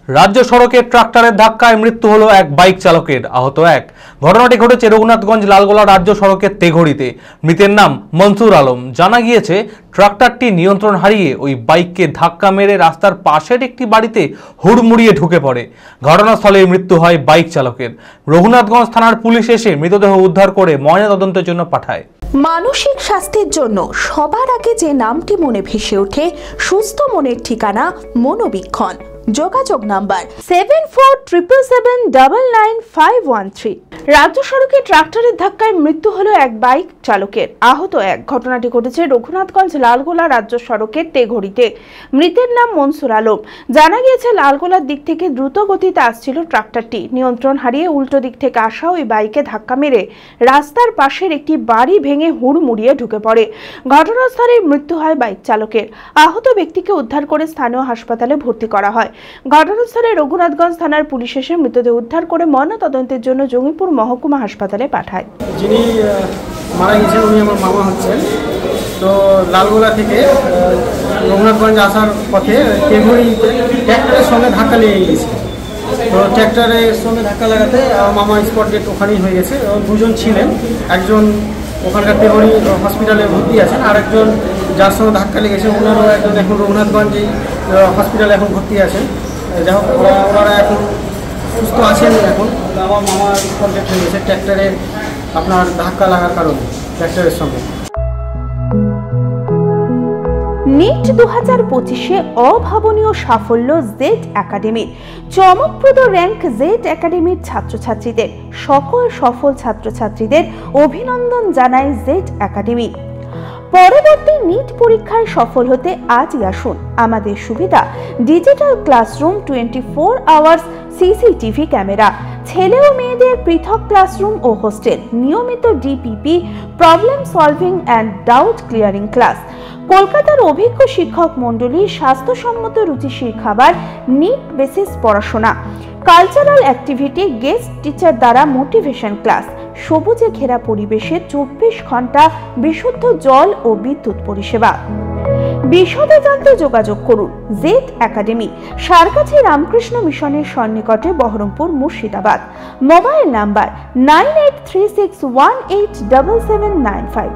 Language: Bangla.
রাজ্য সড়কে ট্রাক্টরের ধাক্কায় মৃত্যু হলো এক বাইক চালকের, আহত এক। ঘটনাটি ঘটেছে রঘুনাথগঞ্জ লালগোলা রাজ্য সড়কের তেঘড়িতে। মৃতের নাম মনসুর আলম। জানা গিয়েছে ট্রাক্টরটি নিয়ন্ত্রণ হারিয়ে ওই বাইককে ধাক্কা মেরে রাস্তার পাশের একটি বাড়িতে হুড়মুড়িয়ে ঢুকে পড়ে। ঘটনাস্থলে মৃত্যু হয় বাইক চালকের। রঘুনাথগঞ্জ থানার পুলিশ এসে মৃতদেহ উদ্ধার করে ময়নাতদন্তের জন্য পাঠায়। মানসিক স্বাস্থ্যের জন্য সবার আগে যে নামটি মনে ভেসে ওঠে, সুস্থ মনের ঠিকানা মনোবীক্ষণ। যোগাযোগ নাম্বার 7477799513। রাজ্য সড়কে ট্রাক্টরের ধাক্কায় মৃত্যু হলো এক বাইক চালকের, আহত এক। ঘটনাটি ঘটেছে রঘুনাথগঞ্জ লালগোলা রাজ্য সড়কের তেঘড়িতে। মৃতের নাম মনসুর আলম। জানা গিয়েছে লালগোলার দিক থেকে দ্রুত গতিতে আসছিল ট্রাক্টরটি। নিয়ন্ত্রণ হারিয়ে উল্টো দিক থেকে আসা ওই বাইকে ধাক্কা মেরে রাস্তার পাশের একটি বাড়ি ভেঙে হুড়মুড়িয়ে ঢুকে পড়ে। ঘটনাস্থলে মৃত্যু হয় বাইক চালকের। আহত ব্যক্তিকে উদ্ধার করে স্থানীয় হাসপাতালে ভর্তি করা হয়। ঘটনাস্থলে রঘুনাথগঞ্জ থানার পুলিশ এসে মৃতদেহ উদ্ধার করে ময়নাতদন্তের জন্য জঙ্গিপুর মহকুমা হাসপাতালে পাঠায়। যিনি মারা গেছেন উনি আমার মামা হচ্ছেন। তো লালগোলা থেকে রঘুনাথগঞ্জ আসার পথে তেঘড়িতে ট্র্যাক্টরের সঙ্গে ধাক্কা লেগে গেছে। তো ট্র্যাক্টরের সঙ্গে ধাক্কা লাগাতে মামা স্পট ডেট ওখানেই হয়ে গেছে। দুজন ছিলেন, একজন ওখানকার তেঘড়ি হসপিটালে ভর্তি আছেন, আর একজন যার সঙ্গে ধাক্কা লেগেছে ওনারও একজন এখন রঘুনাথগঞ্জ হসপিটালে এখন ভর্তি আছেন। যাই হোক ওনারা এখন সুস্থ আছেন। এখন আমার মামা স্পট ডেট হয়ে গেছে ট্র্যাক্টরে আপনার ধাক্কা লাগার কারণে ট্র্যাক্টরের সঙ্গে। নিট 2025-এ অভাবনীয় সাফল্য জেড একাডেমির। চমকপ্রদ র্যাঙ্ক জেড একাডেমির ছাত্রছাত্রীদের। সকল সফল ছাত্রছাত্রীদের অভিনন্দন জানায় জেড একাডেমি। পরবর্তী নিট পরীক্ষায় সফল হতে আজই আসুন। আমাদের সুবিধা digital classroom, 24 hours CCTV camera, ছেলে ও মেয়েদের পৃথক ক্লাসরুম ও হোস্টেল, নিয়মিত DPP, problem solving and doubt clearing class, কলকাতার অভিজ্ঞ শিক্ষক মণ্ডলী, স্বাস্থ্যসম্মত রুচিশীল খাবার, নিট বেসিস পড়াশোনা, কালচারাল অ্যাক্টিভিটি, গেস্ট টিচার দ্বারা মোটিভেশন ক্লাস, সবুজে ঘেরা পরিবেশে 24 ঘন্টা বিশুদ্ধ জল ও বিদ্যুৎ পরিষেবা। বিশদে জানতে যোগাযোগ করুন জেড একাডেমি, সারকাছি রামকৃষ্ণ মিশনের সন্নিকটে, বহরমপুর, মুর্শিদাবাদ। Mobile number 9836187795।